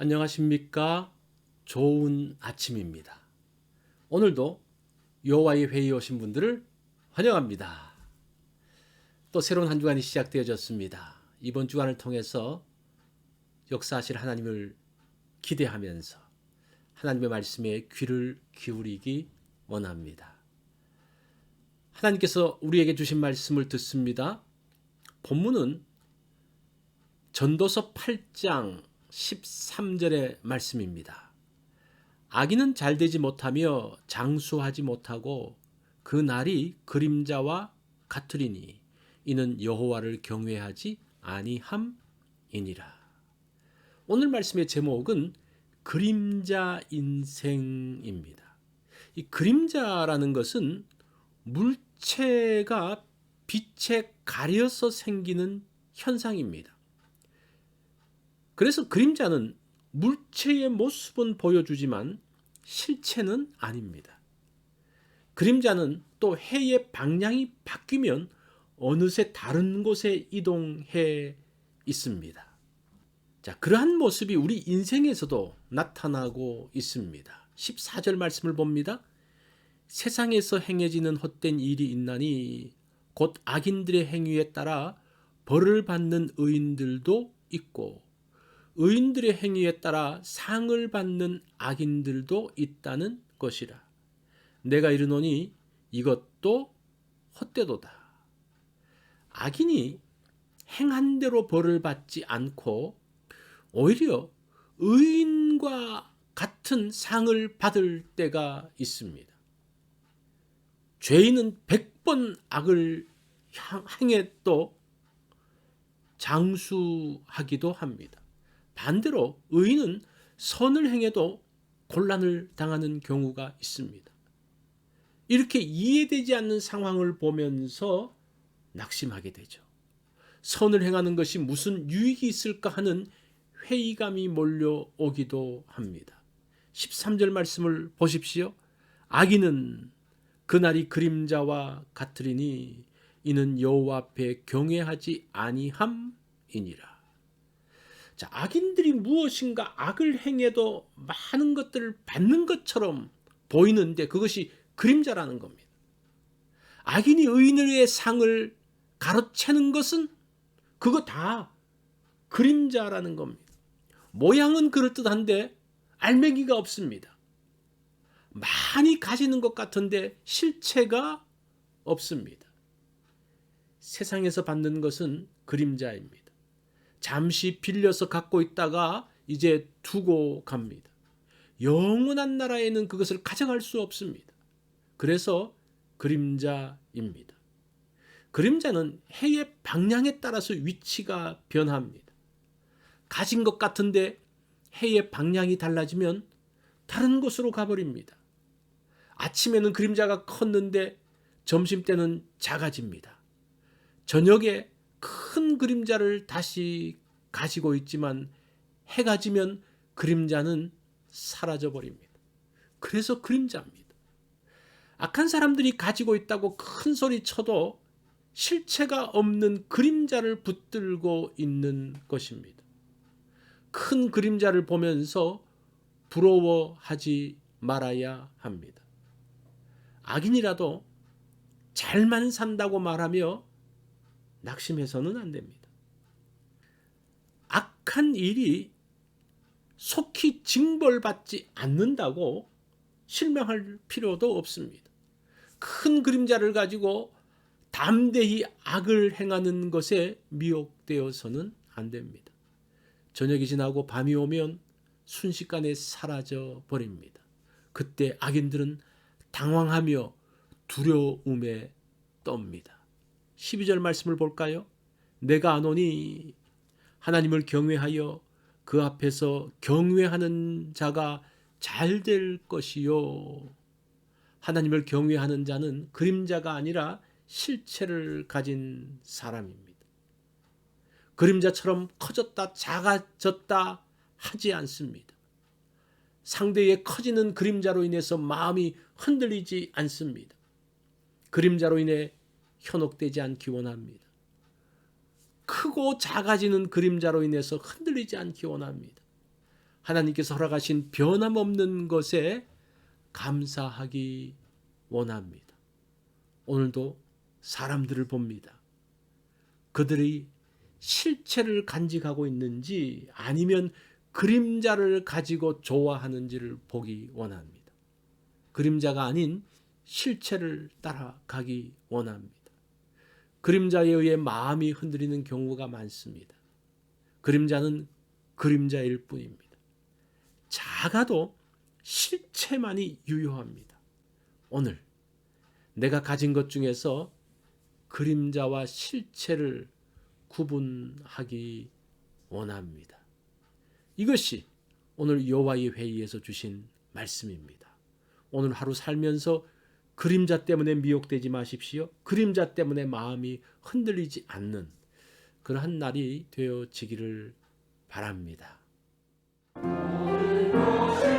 안녕하십니까? 좋은 아침입니다. 오늘도 여호와의 회의에 오신 분들을 환영합니다. 또 새로운 한 주간이 시작되어졌습니다. 이번 주간을 통해서 역사하실 하나님을 기대하면서 하나님의 말씀에 귀를 기울이기 원합니다. 하나님께서 우리에게 주신 말씀을 듣습니다. 본문은 전도서 8장 13절의 말씀입니다. 악인은 잘되지 못하며 장수하지 못하고 그 날이 그림자와 같으리니 이는 여호와를 경외하지 아니함이니라. 오늘 말씀의 제목은 그림자 인생입니다. 이 그림자라는 것은 물체가 빛에 가려서 생기는 현상입니다. 그래서 그림자는 물체의 모습은 보여주지만 실체는 아닙니다. 그림자는 또 해의 방향이 바뀌면 어느새 다른 곳에 이동해 있습니다. 자, 그러한 모습이 우리 인생에서도 나타나고 있습니다. 14절 말씀을 봅니다. 세상에서 행해지는 헛된 일이 있나니 곧 악인들의 행위에 따라 벌을 받는 의인들도 있고 의인들의 행위에 따라 상을 받는 악인들도 있다는 것이라. 내가 이르노니 이것도 헛되도다. 악인이 행한 대로 벌을 받지 않고 오히려 의인과 같은 상을 받을 때가 있습니다. 죄인은 100번 악을 행해도 장수하기도 합니다. 반대로 의인은 선을 행해도 곤란을 당하는 경우가 있습니다. 이렇게 이해되지 않는 상황을 보면서 낙심하게 되죠. 선을 행하는 것이 무슨 유익이 있을까 하는 회의감이 몰려오기도 합니다. 13절 말씀을 보십시오. 악인은 그날이 그림자와 같으리니 이는 여호와 앞에 경외하지 아니함이니라. 자, 악인들이 무엇인가 악을 행해도 많은 것들을 받는 것처럼 보이는데 그것이 그림자라는 겁니다. 악인이 의인의 상을 가로채는 것은 그거 다 그림자라는 겁니다. 모양은 그럴듯한데 알맹이가 없습니다. 많이 가지는 것 같은데 실체가 없습니다. 세상에서 받는 것은 그림자입니다. 잠시 빌려서 갖고 있다가 이제 두고 갑니다. 영원한 나라에는 그것을 가져갈 수 없습니다. 그래서 그림자입니다. 그림자는 해의 방향에 따라서 위치가 변합니다. 가진 것 같은데 해의 방향이 달라지면 다른 곳으로 가버립니다. 아침에는 그림자가 컸는데 점심때는 작아집니다. 저녁에 큰 그림자를 다시 가지고 있지만 해가 지면 그림자는 사라져 버립니다. 그래서 그림자입니다. 악한 사람들이 가지고 있다고 큰 소리 쳐도 실체가 없는 그림자를 붙들고 있는 것입니다. 큰 그림자를 보면서 부러워하지 말아야 합니다. 악인이라도 잘만 산다고 말하며 낙심해서는 안 됩니다. 악한 일이 속히 징벌받지 않는다고 실명할 필요도 없습니다. 큰 그림자를 가지고 담대히 악을 행하는 것에 미혹되어서는 안 됩니다. 저녁이 지나고 밤이 오면 순식간에 사라져 버립니다. 그때 악인들은 당황하며 두려움에 떱니다. 12절 말씀을 볼까요? 내가 아노니 하나님을 경외하여 그 앞에서 경외하는 자가 잘 될 것이요. 하나님을 경외하는 자는 그림자가 아니라 실체를 가진 사람입니다. 그림자처럼 커졌다 작아졌다 하지 않습니다. 상대의 커지는 그림자로 인해서 마음이 흔들리지 않습니다. 그림자로 인해 현혹되지 않기 원합니다. 크고 작아지는 그림자로 인해서 흔들리지 않기 원합니다. 하나님께서 허락하신 변함없는 것에 감사하기 원합니다. 오늘도 사람들을 봅니다. 그들이 실체를 간직하고 있는지 아니면 그림자를 가지고 좋아하는지를 보기 원합니다. 그림자가 아닌 실체를 따라가기 원합니다. 그림자에 의해 마음이 흔들리는 경우가 많습니다. 그림자는 그림자일 뿐입니다. 작아도 실체만이 유효합니다. 오늘 내가 가진 것 중에서 그림자와 실체를 구분하기 원합니다. 이것이 오늘 여호와의 회의에서 주신 말씀입니다. 오늘 하루 살면서 그림자 때문에 미혹되지 마십시오. 그림자 때문에 마음이 흔들리지 않는 그러한 날이 되어지기를 바랍니다. 모든 것을